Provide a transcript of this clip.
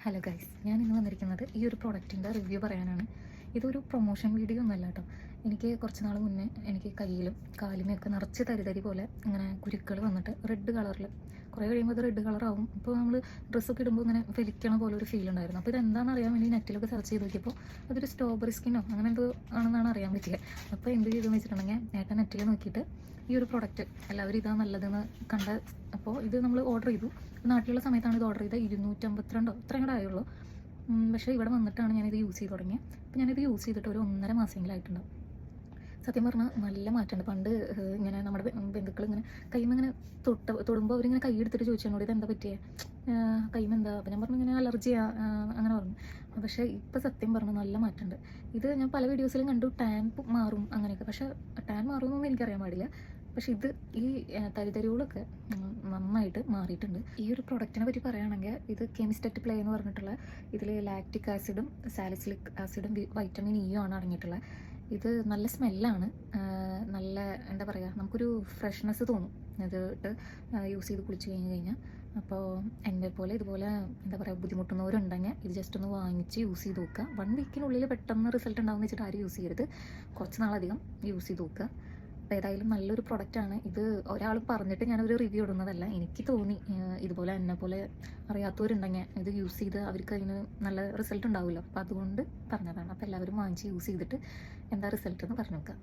Hello guys, ഞാൻ ഇന്ന് വന്നിരിക്കുന്നത് ഈ ഒരു പ്രോഡക്റ്റിൻ്റെ റിവ്യൂ പറയാനാണ്. ഇതൊരു പ്രൊമോഷൻ വീഡിയോ ഒന്നുമല്ല കേട്ടോ. എനിക്ക് കുറച്ച് നാൾ മുന്നേ എനിക്ക് കയ്യിലും കാലിനുമൊക്കെ നിറച്ച് തരി പോലെ ഇങ്ങനെ കുരുക്കൾ വന്നിട്ട് റെഡ് കളറിൽ കുറേ കഴിയുമ്പോൾ അത് റെഡ് കളറാവും. ഇപ്പോൾ നമ്മൾ ഡ്രസ്സൊക്കെ ഇടുമ്പോൾ ഇങ്ങനെ വലിക്കണ പോലെ ഒരു ഫീൽ ഉണ്ടായിരുന്നു. അപ്പോൾ ഇതെന്താണെന്ന് അറിയാൻ വേണ്ടി നെറ്റിലൊക്കെ സെർച്ച് ചെയ്ത് നോക്കിയപ്പോൾ അതൊരു സ്ട്രോബെറി സ്കിന്നോ അങ്ങനെ എന്തോ ആണെന്നാണ് അറിയാൻ പറ്റിയത്. അപ്പോൾ എന്ത് ചെയ്തെന്ന് വെച്ചിട്ടുണ്ടെങ്കിൽ ഏട്ടൻ നെറ്റിൽ നോക്കിയിട്ട് ഈ ഒരു പ്രൊഡക്റ്റ് എല്ലാവരും ഇതാണ് നല്ലതെന്ന് കണ്ട അപ്പോൾ ഇത് നമ്മൾ ഓർഡർ ചെയ്തു. നാട്ടിലുള്ള സമയത്താണ് ഇത് ഓർഡർ ചെയ്തത്. 252 അത്രയും കൂടെ ആയുള്ളൂ. പക്ഷേ ഇവിടെ വന്നിട്ടാണ് ഞാനിത് യൂസ് ചെയ്ത് തുടങ്ങിയത്. അപ്പോൾ ഞാനിത് യൂസ് ചെയ്തിട്ട് ഒരു 1.5 മാസമെങ്കിലായിട്ടുണ്ടാവും. സത്യം പറഞ്ഞാൽ നല്ല മാറ്റമുണ്ട്. പണ്ട് ഇങ്ങനെ നമ്മുടെ ബന്ധുക്കൾ ഇങ്ങനെ കൈമ ഇങ്ങനെ തൊടുമ്പോൾ അവരിങ്ങനെ കൈ എടുത്തിട്ട് ചോദിച്ചോളൂ ഇത് എന്താ പറ്റിയേ, കൈമ എന്താ. അപ്പം ഞാൻ പറഞ്ഞു ഇങ്ങനെ അലർജിയാ അങ്ങനെ പറഞ്ഞു. പക്ഷേ ഇപ്പം സത്യം പറഞ്ഞാൽ നല്ല മാറ്റമുണ്ട്. ഇത് ഞാൻ പല വീഡിയോസിലും കണ്ടു ടാൻ മാറും അങ്ങനെയൊക്കെ. പക്ഷേ ടാൻ മാറുമെന്നൊന്നും എനിക്കറിയാൻ പാടില്ല. പക്ഷെ ഇത് ഈ തരിതരികളൊക്കെ നന്നായിട്ട് മാറിയിട്ടുണ്ട്. ഈ ഒരു പ്രൊഡക്റ്റിനെ പറ്റി പറയുകയാണെങ്കിൽ ഇത് കെമിസ്റ്ററ്റ് പ്ലേ എന്ന് പറഞ്ഞിട്ടുള്ള ഇതിൽ ലാക്റ്റിക് ആസിഡും സാലിസിലിക് ആസിഡും വൈറ്റമിൻ ഇയും ആണ് അടങ്ങിയിട്ടുള്ളത്. ഇത് നല്ല സ്മെല്ലാണ്. നല്ല എന്താ പറയുക, നമുക്കൊരു ഫ്രഷ്നെസ് തോന്നും ഇത് യൂസ് ചെയ്ത് കുളിച്ച് കഴിഞ്ഞാൽ. അപ്പോൾ എന്നെ പോലെ ഇതുപോലെ എന്താ പറയുക ബുദ്ധിമുട്ടുന്നവരുണ്ടെങ്കിൽ ഇത് ജസ്റ്റ് ഒന്ന് വാങ്ങിച്ച് യൂസ് ചെയ്ത് നോക്കുക. 1 വീക്കിനുള്ളിൽ പെട്ടെന്ന് റിസൾട്ട് ഉണ്ടാകുമെന്ന് വെച്ചിട്ട് ആരും യൂസ് ചെയ്യരുത്. കുറച്ച് നാളധികം യൂസ് ചെയ്ത് നോക്കുക. അപ്പോൾ ഏതായാലും നല്ലൊരു പ്രൊഡക്റ്റാണ് ഇത്. ഒരാൾ പറഞ്ഞിട്ട് ഞാനൊരു റിവ്യൂ ഇടുന്നതല്ല. എനിക്ക് തോന്നി ഇതുപോലെ എന്നെ പോലെ അറിയാത്തവരുണ്ടെങ്കിൽ ഇത് യൂസ് ചെയ്ത് അവർക്ക് അതിന് നല്ല റിസൾട്ട് ഉണ്ടാവുമല്ലോ. അപ്പോൾ അതുകൊണ്ട് പറഞ്ഞതാണ്. അപ്പോൾ എല്ലാവരും വാങ്ങിച്ച് യൂസ് ചെയ്തിട്ട് എന്താ റിസൾട്ട് എന്ന് പറഞ്ഞു നോക്കുക.